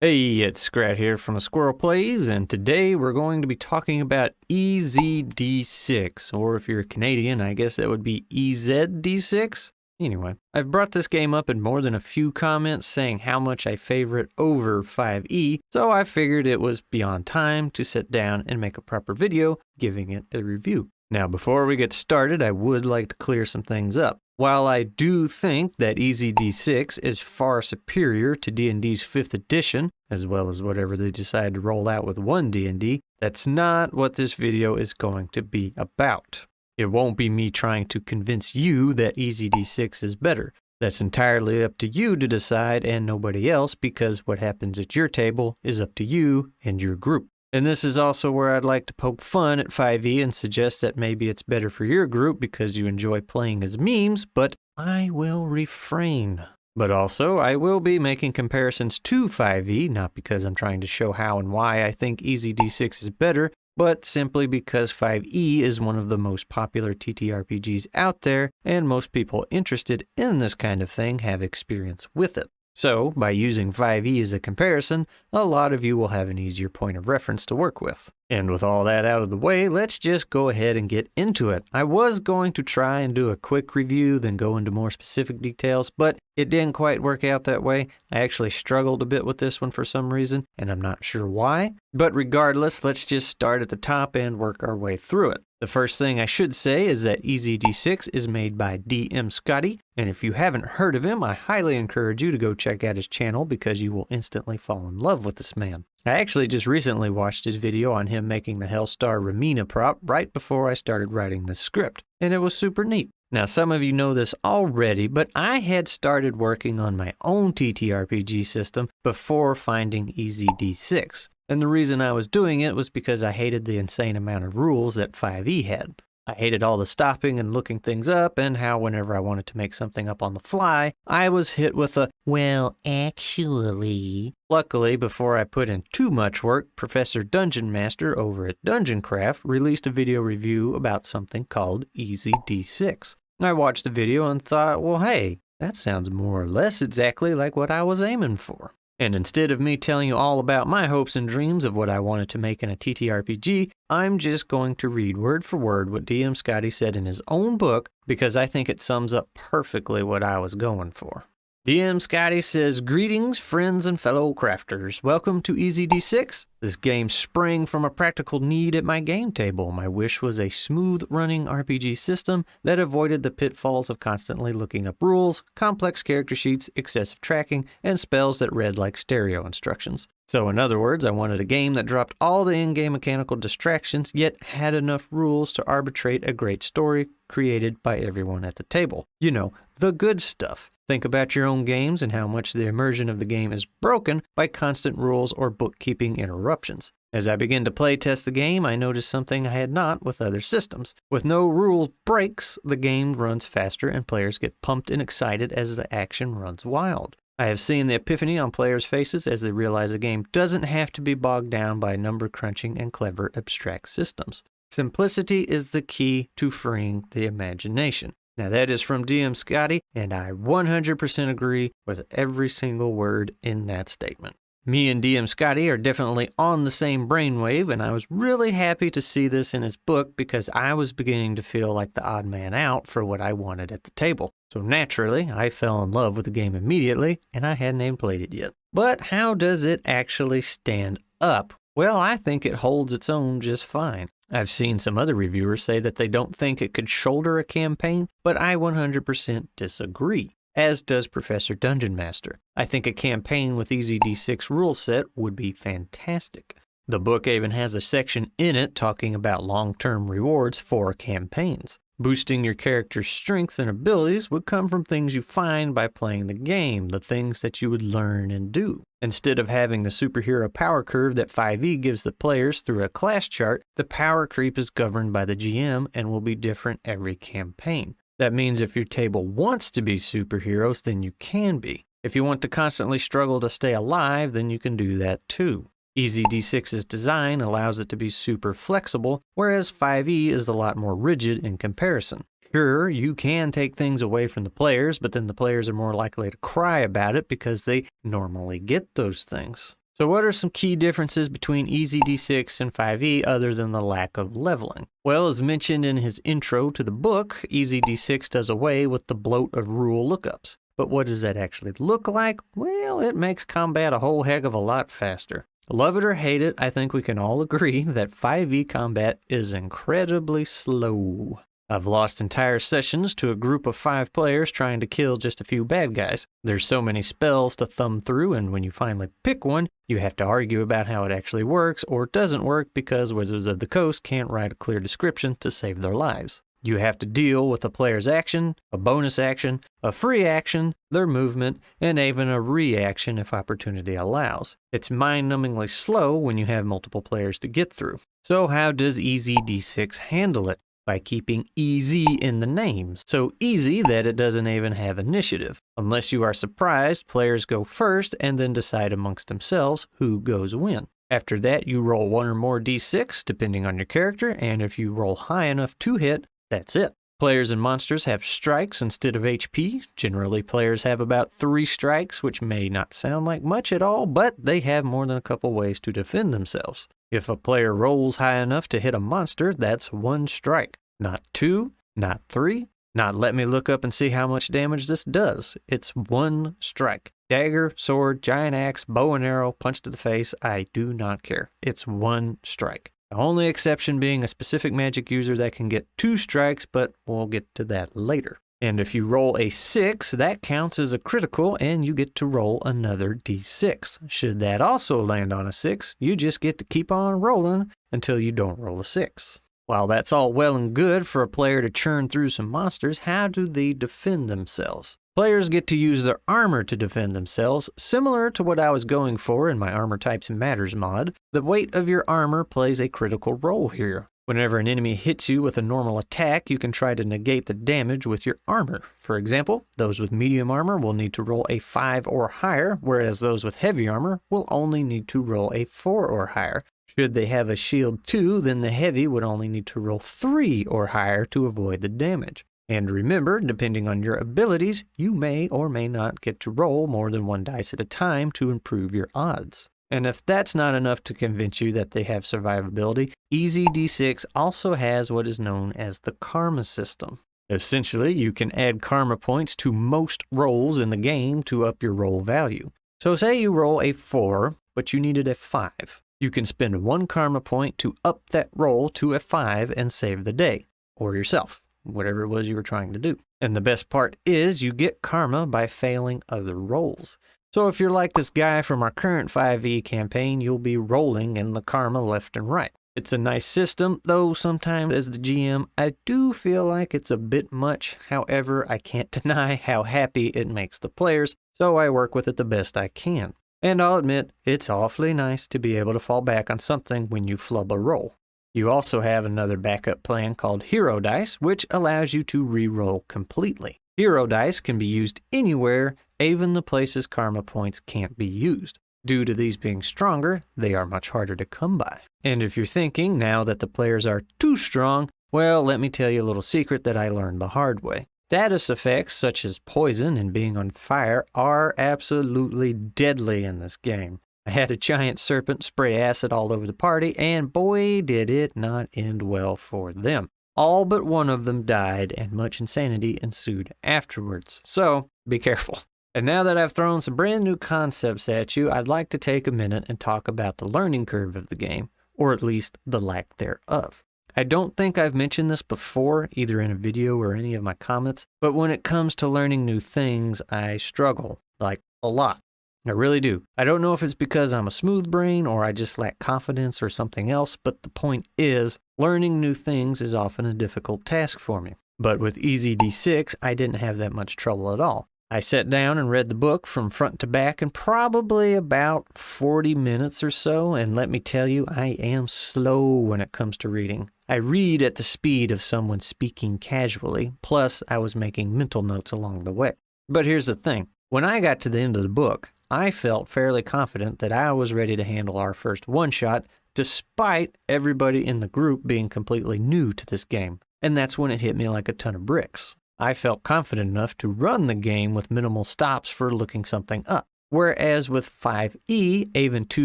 Hey, it's Scrat here from a Squirrel Plays, and today we're going to be talking about EZD6, or if you're Canadian, I guess that would be EZD6. Anyway, I've brought this game up in more than a few comments saying how much I favor it over 5e, so I figured it was beyond time to sit down and make a proper video giving it a review. Now, before we get started, I would like to clear some things up. While I do think that EZD6 is far superior to D&D's 5th edition, as well as whatever they decide to roll out with oneD&D, that's not what this video is going to be about. It won't be me trying to convince you that EZD6 is better. That's entirely up to you to decide and nobody else, because what happens at your table is up to you and your group. And this is also where I'd like to poke fun at 5e and suggest that maybe it's better for your group because you enjoy playing as memes, but I will refrain. But also, I will be making comparisons to 5e, not because I'm trying to show how and why I think EZD6 is better, but simply because 5e is one of the most popular TTRPGs out there, and most people interested in this kind of thing have experience with it. So, by using 5e as a comparison, a lot of you will have an easier point of reference to work with. And with all that out of the way, let's just go ahead and get into it. I was going to try and do a quick review, then go into more specific details, but it didn't quite work out that way. I actually struggled a bit with this one for some reason, and I'm not sure why. But regardless, let's just start at the top and work our way through it. The first thing I should say is that EZD6 is made by DM Scotty, and if you haven't heard of him, I highly encourage you to go check out his channel because you will instantly fall in love with this man. I actually just recently watched his video on him making the Hellstar Ramina prop right before I started writing this script, and it was super neat. Now, some of you know this already, but I had started working on my own TTRPG system before finding EZD6. And the reason I was doing it was because I hated the insane amount of rules that 5e had. I hated all the stopping and looking things up, and how whenever I wanted to make something up on the fly, I was hit with a, well, actually. Luckily, before I put in too much work, Professor Dungeon Master over at DungeonCraft released a video review about something called EZD6. I watched the video and thought, well, hey, that sounds more or less exactly like what I was aiming for. And instead of me telling you all about my hopes and dreams of what I wanted to make in a TTRPG, I'm just going to read word for word what DM Scotty said in his own book because I think it sums up perfectly what I was going for. DM Scotty says, "Greetings, friends and fellow crafters. Welcome to EZD6. This game sprang from a practical need at my game table. My wish was a smooth-running RPG system that avoided the pitfalls of constantly looking up rules, complex character sheets, excessive tracking, and spells that read like stereo instructions. So in other words, I wanted a game that dropped all the in-game mechanical distractions, yet had enough rules to arbitrate a great story created by everyone at the table. You know, the good stuff. Think about your own games and how much the immersion of the game is broken by constant rules or bookkeeping interruptions. As I began to play test the game, I noticed something I had not with other systems. With no rule breaks, the game runs faster and players get pumped and excited as the action runs wild. I have seen the epiphany on players' faces as they realize a game doesn't have to be bogged down by number crunching and clever abstract systems. Simplicity is the key to freeing the imagination." Now that is from DM Scotty, and I 100% agree with every single word in that statement. Me and DM Scotty are definitely on the same brainwave, and I was really happy to see this in his book because I was beginning to feel like the odd man out for what I wanted at the table. So naturally, I fell in love with the game immediately, and I hadn't even played it yet. But how does it actually stand up? Well, I think it holds its own just fine. I've seen some other reviewers say that they don't think it could shoulder a campaign, but I 100% disagree, as does Professor Dungeon Master. I think a campaign with EZD6 rule set would be fantastic. The book even has a section in it talking about long-term rewards for campaigns. Boosting your character's strengths and abilities would come from things you find by playing the game, the things that you would learn and do. Instead of having the superhero power curve that 5e gives the players through a class chart, the power creep is governed by the GM and will be different every campaign. That means if your table wants to be superheroes, then you can be. If you want to constantly struggle to stay alive, then you can do that too. EZD6's design allows it to be super flexible, whereas 5e is a lot more rigid in comparison. Sure, you can take things away from the players, but then the players are more likely to cry about it because they normally get those things. So what are some key differences between EZD6 and 5e other than the lack of leveling? Well, as mentioned in his intro to the book, EZD6 does away with the bloat of rule lookups. But what does that actually look like? Well, it makes combat a whole heck of a lot faster. Love it or hate it, I think we can all agree that 5e combat is incredibly slow. I've lost entire sessions to a group of 5 players trying to kill just a few bad guys. There's so many spells to thumb through, and when you finally pick one, you have to argue about how it actually works or doesn't work because Wizards of the Coast can't write a clear description to save their lives. You have to deal with a player's action, a bonus action, a free action, their movement, and even a reaction if opportunity allows. It's mind-numbingly slow when you have multiple players to get through. So how does EZD6 handle it? By keeping EZ in the names. So easy that it doesn't even have initiative. Unless you are surprised, players go first and then decide amongst themselves who goes when. After that, you roll 1 or more d6 depending on your character, and if you roll high enough to hit, that's it. Players and monsters have strikes instead of HP. Generally, players have about 3 strikes, which may not sound like much at all, but they have more than a couple ways to defend themselves. If a player rolls high enough to hit a monster, that's 1 strike. Not 2, not 3, not let me look up and see how much damage this does. It's 1 strike. Dagger, sword, giant axe, bow and arrow, punch to the face, I do not care. It's 1 strike. The only exception being a specific magic user that can get 2 strikes, but we'll get to that later. And if you roll a 6, that counts as a critical and you get to roll another d6. Should that also land on a 6, you just get to keep on rolling until you don't roll a 6. While that's all well and good for a player to churn through some monsters, how do they defend themselves? Players get to use their armor to defend themselves, similar to what I was going for in my Armor Types Matters mod. The weight of your armor plays a critical role here. Whenever an enemy hits you with a normal attack, you can try to negate the damage with your armor. For example, those with medium armor will need to roll a 5 or higher, whereas those with heavy armor will only need to roll a 4 or higher. Should they have a shield 2, then the heavy would only need to roll 3 or higher to avoid the damage. And remember, depending on your abilities, you may or may not get to roll more than 1 dice at a time to improve your odds. And if that's not enough to convince you that they have survivability, EZD6 also has what is known as the karma system. Essentially, you can add karma points to most rolls in the game to up your roll value. So say you roll a 4, but you needed a 5. You can spend 1 karma point to up that roll to a 5 and save the day, or yourself, whatever it was you were trying to do. And the best part is you get karma by failing other rolls. So if you're like this guy from our current 5e campaign, you'll be rolling in the karma left and right. It's a nice system, though sometimes as the GM, I do feel like it's a bit much. However, I can't deny how happy it makes the players, so I work with it the best I can. And I'll admit, it's awfully nice to be able to fall back on something when you flub a roll. You also have another backup plan called Hero Dice, which allows you to re-roll completely. Hero Dice can be used anywhere, even the places karma points can't be used. Due to these being stronger, they are much harder to come by. And if you're thinking now that the players are too strong, well, let me tell you a little secret that I learned the hard way. Status effects such as poison and being on fire are absolutely deadly in this game. I had a giant serpent spray acid all over the party, and boy did it not end well for them. All but one of them died, and much insanity ensued afterwards. So, be careful. And now that I've thrown some brand new concepts at you, I'd like to take a minute and talk about the learning curve of the game, or at least the lack thereof. I don't think I've mentioned this before, either in a video or any of my comments, but when it comes to learning new things, I struggle, like a lot. I really do. I don't know if it's because I'm a smooth brain or I just lack confidence or something else, but the point is, learning new things is often a difficult task for me. But with EZD6, I didn't have that much trouble at all. I sat down and read the book from front to back in probably about 40 minutes or so, and let me tell you, I am slow when it comes to reading. I read at the speed of someone speaking casually, plus I was making mental notes along the way. But here's the thing. When I got to the end of the book, I felt fairly confident that I was ready to handle our first one-shot, despite everybody in the group being completely new to this game. And that's when it hit me like a ton of bricks. I felt confident enough to run the game with minimal stops for looking something up. Whereas with 5e, even 2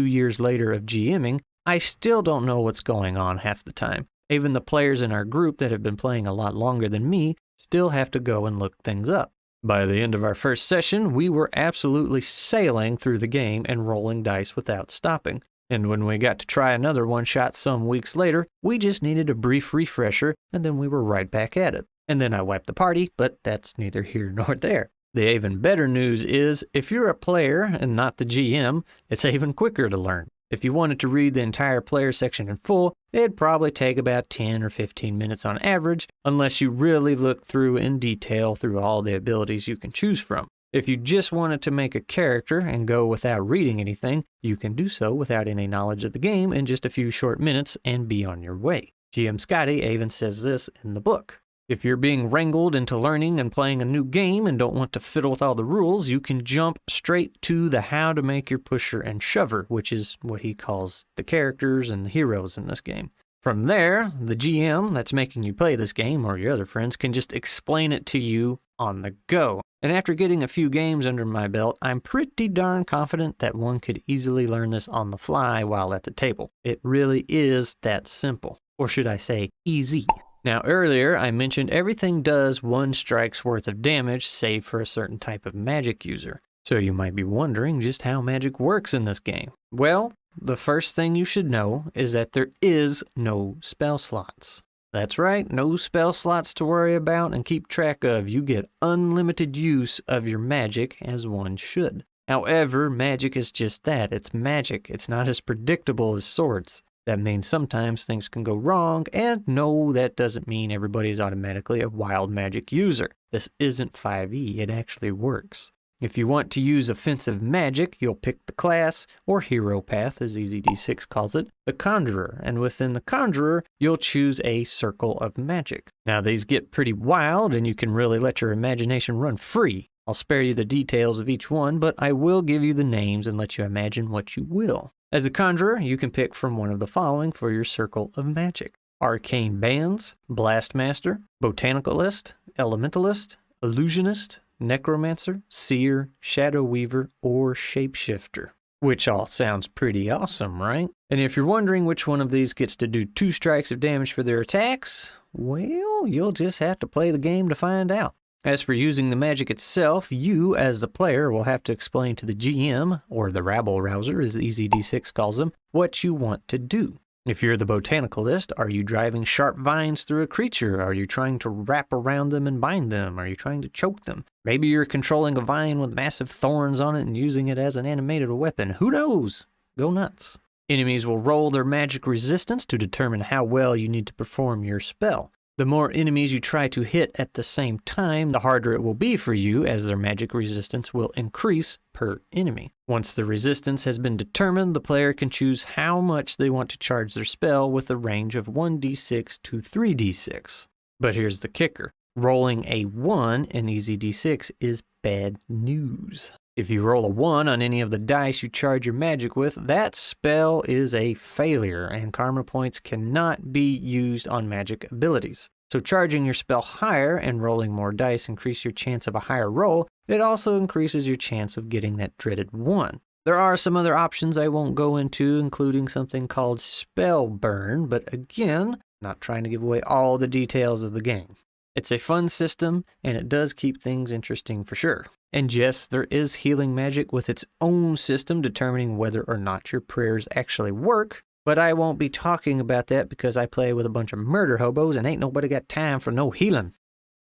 years later of GMing, I still don't know what's going on half the time. Even the players in our group that have been playing a lot longer than me still have to go and look things up. By the end of our first session, we were absolutely sailing through the game and rolling dice without stopping. And when we got to try another one-shot some weeks later, we just needed a brief refresher, and then we were right back at it. And then I wiped the party, but that's neither here nor there. The even better news is, if you're a player and not the GM, it's even quicker to learn. If you wanted to read the entire player section in full, it'd probably take about 10 or 15 minutes on average, unless you really look through in detail through all the abilities you can choose from. If you just wanted to make a character and go without reading anything, you can do so without any knowledge of the game in just a few short minutes and be on your way. GM Scotty even says this in the book. If you're being wrangled into learning and playing a new game and don't want to fiddle with all the rules, you can jump straight to the how to make your pusher and shover, which is what he calls the characters and the heroes in this game. From there, the GM that's making you play this game, or your other friends, can just explain it to you on the go. And after getting a few games under my belt, I'm pretty darn confident that one could easily learn this on the fly while at the table. It really is that simple. Or should I say, easy. Now earlier, I mentioned everything does 1 strike's worth of damage, save for a certain type of magic user. So you might be wondering just how magic works in this game. Well, the first thing you should know is that there is no spell slots. That's right, no spell slots to worry about and keep track of. You get unlimited use of your magic, as one should. However, magic is just that, it's magic. It's not as predictable as swords. That means sometimes things can go wrong, and no, that doesn't mean everybody's automatically a wild magic user. This isn't 5e, it actually works. If you want to use offensive magic, you'll pick the class, or hero path as EZD6 calls it, the Conjurer, and within the Conjurer, you'll choose a circle of magic. Now these get pretty wild, and you can really let your imagination run free. I'll spare you the details of each one, but I will give you the names and let you imagine what you will. As a Conjurer, you can pick from one of the following for your circle of magic: Arcane Bands, Blastmaster, Botanicalist, Elementalist, Illusionist, Necromancer, Seer, Shadow Weaver, or Shapeshifter. Which all sounds pretty awesome, right? And if you're wondering which one of these gets to do 2 strikes of damage for their attacks, well, you'll just have to play the game to find out. As for using the magic itself, you, as the player, will have to explain to the GM, or the rabble-rouser as EZD6 calls them, what you want to do. If you're the botanicalist, are you driving sharp vines through a creature? Are you trying to wrap around them and bind them? Are you trying to choke them? Maybe you're controlling a vine with massive thorns on it and using it as an animated weapon. Who knows? Go nuts. Enemies will roll their magic resistance to determine how well you need to perform your spell. The more enemies you try to hit at the same time, the harder it will be for you, as their magic resistance will increase per enemy. Once the resistance has been determined, the player can choose how much they want to charge their spell with a range of 1d6 to 3d6. But here's the kicker. Rolling a 1 in EZD6 is bad news. If you roll a 1 on any of the dice you charge your magic with, that spell is a failure, and karma points cannot be used on magic abilities. So charging your spell higher and rolling more dice increase your chance of a higher roll. It also increases your chance of getting that dreaded 1. There are some other options I won't go into, including something called spell burn, but again, not trying to give away all the details of the game. It's a fun system, and it does keep things interesting for sure. And yes, there is healing magic with its own system determining whether or not your prayers actually work, but I won't be talking about that because I play with a bunch of murder hobos and ain't nobody got time for no healing.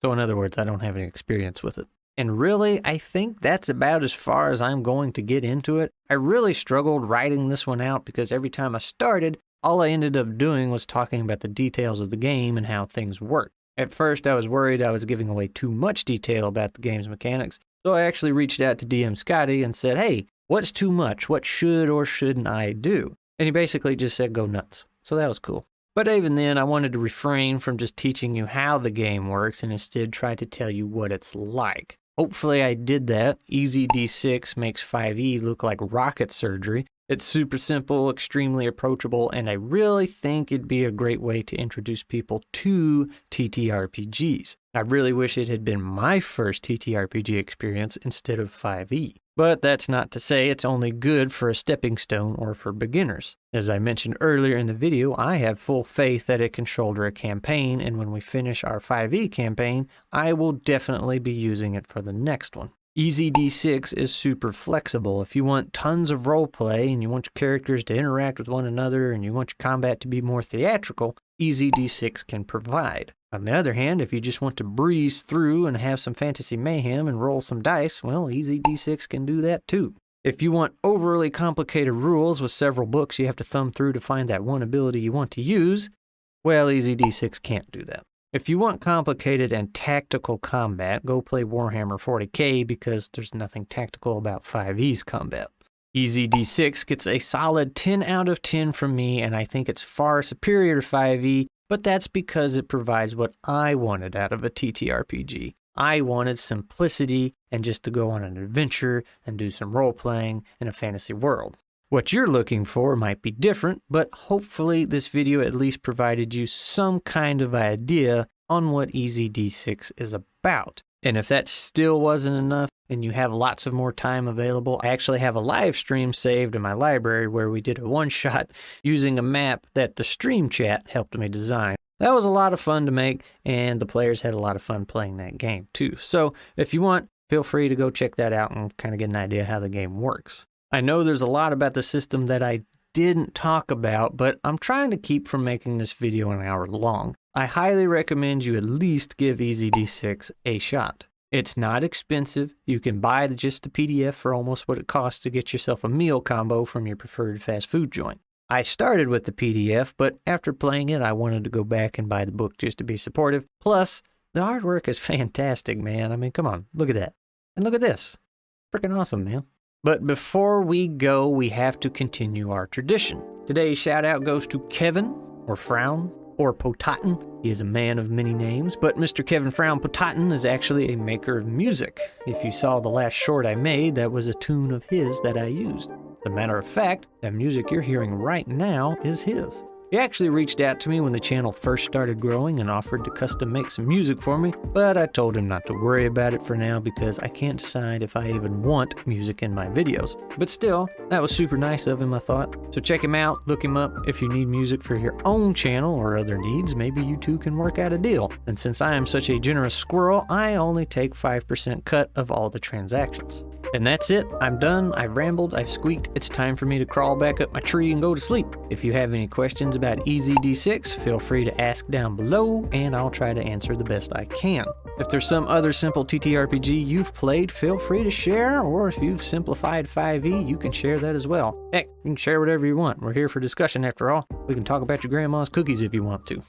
So in other words, I don't have any experience with it. And really, I think that's about as far as I'm going to get into it. I really struggled writing this one out because every time I started, all I ended up doing was talking about the details of the game and how things work. At first, I was worried I was giving away too much detail about the game's mechanics, so I actually reached out to DM Scotty and said, hey, what's too much? What should or shouldn't I do? And he basically just said, go nuts. So that was cool. But even then, I wanted to refrain from just teaching you how the game works and instead try to tell you what it's like. Hopefully I did that. EZD6 makes 5e look like rocket surgery. It's super simple, extremely approachable, and I really think it'd be a great way to introduce people to TTRPGs. I really wish it had been my first TTRPG experience instead of 5e. But that's not to say it's only good for a stepping stone or for beginners. As I mentioned earlier in the video, I have full faith that it can shoulder a campaign, and when we finish our 5e campaign, I will definitely be using it for the next one. EZD6 is super flexible. If you want tons of roleplay and you want your characters to interact with one another and you want your combat to be more theatrical, EZD6 can provide. On the other hand, if you just want to breeze through and have some fantasy mayhem and roll some dice, well, EZD6 can do that too. If you want overly complicated rules with several books you have to thumb through to find that one ability you want to use, well, EZD6 can't do that. If you want complicated and tactical combat, go play Warhammer 40k because there's nothing tactical about 5e's combat. EZD6 gets a solid 10 out of 10 from me, and I think it's far superior to 5e, but that's because it provides what I wanted out of a TTRPG. I wanted simplicity and just to go on an adventure and do some role-playing in a fantasy world. What you're looking for might be different, but hopefully this video at least provided you some kind of idea on what EZD6 is about. And if that still wasn't enough and you have lots of more time available, I actually have a live stream saved in my library where we did a one-shot using a map that the stream chat helped me design. That was a lot of fun to make, and the players had a lot of fun playing that game too. So if you want, feel free to go check that out and kind of get an idea how the game works. I know there's a lot about the system that I didn't talk about, but I'm trying to keep from making this video an hour long. I highly recommend you at least give EZD6 a shot. It's not expensive. You can buy just the PDF for almost what it costs to get yourself a meal combo from your preferred fast food joint. I started with the PDF, but after playing it, I wanted to go back and buy the book just to be supportive. Plus, the artwork is fantastic, man. I mean, come on, look at that. And look at this. Freaking awesome, man. But before we go, we have to continue our tradition. Today's shout out goes to Keven, or Frown, or PotatN. He is a man of many names, but Mr. Keven Frown PotatN is actually a maker of music. If you saw the last short I made, that was a tune of his that I used. As a matter of fact, that music you're hearing right now is his. He actually reached out to me when the channel first started growing and offered to custom make some music for me, but I told him not to worry about it for now because I can't decide if I even want music in my videos. But still, that was super nice of him, I thought. So check him out, look him up. If you need music for your own channel or other needs, maybe you two can work out a deal. And since I am such a generous squirrel, I only take 5% cut of all the transactions. And that's it. I'm done. I've rambled. I've squeaked. It's time for me to crawl back up my tree and go to sleep. If you have any questions about EZD6, feel free to ask down below, and I'll try to answer the best I can. If there's some other simple TTRPG you've played, feel free to share, or if you've simplified 5e, you can share that as well. Heck, you can share whatever you want. We're here for discussion after all. We can talk about your grandma's cookies if you want to.